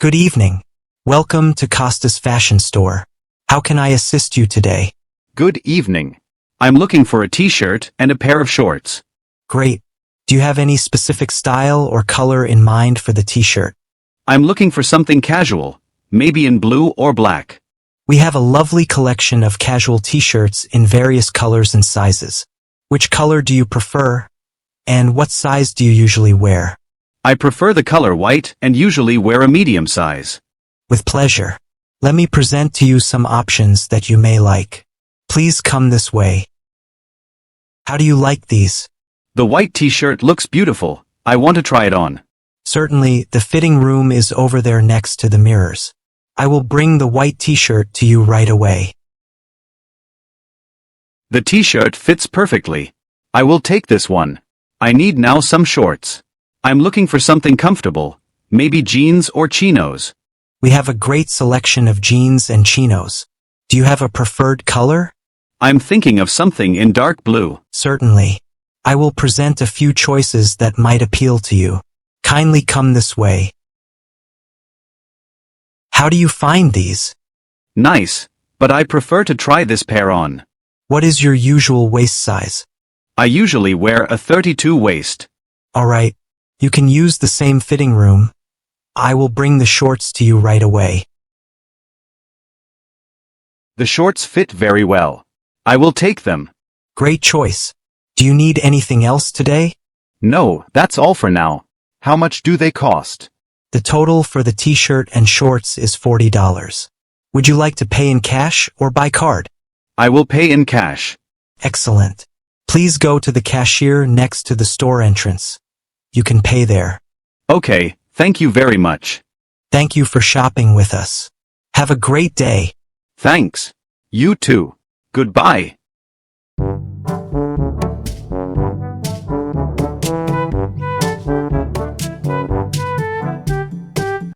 Good evening. Welcome to Costa's Fashion Store. How can I assist you today? Good evening. I'm looking for a t-shirt and a pair of shorts. Great. Do you have any specific style or color in mind for the t-shirt? I'm looking for something casual, maybe in blue or black. We have a lovely collection of casual t-shirts in various colors and sizes. Which color do you prefer? And what size do you usually wear? I prefer the color white and usually wear a medium size. With pleasure. Let me present to you some options that you may like. Please come this way. How do you like these? The white t-shirt looks beautiful. I want to try it on. Certainly, the fitting room is over there next to the mirrors. I will bring the white t-shirt to you right away. The t-shirt fits perfectly. I will take this one. I need now some shorts. I'm looking for something comfortable, maybe jeans or chinos. We have a great selection of jeans and chinos. Do you have a preferred color? I'm thinking of something in dark blue. Certainly. I will present a few choices that might appeal to you. Kindly come this way. How do you find these? Nice, but I prefer to try this pair on. What is your usual waist size? I usually wear a 32 waist. Alright. You can use the same fitting room. I will bring the shorts to you right away. The shorts fit very well. I will take them. Great choice. Do you need anything else today? No, that's all for now. How much do they cost? The total for the t-shirt and shorts is $40. Would you like to pay in cash or by card? I will pay in cash. Excellent. Please go to the cashier next to the store entrance. You can pay there. Okay, thank you very much. Thank you for shopping with us. Have a great day. Thanks. You too. Goodbye.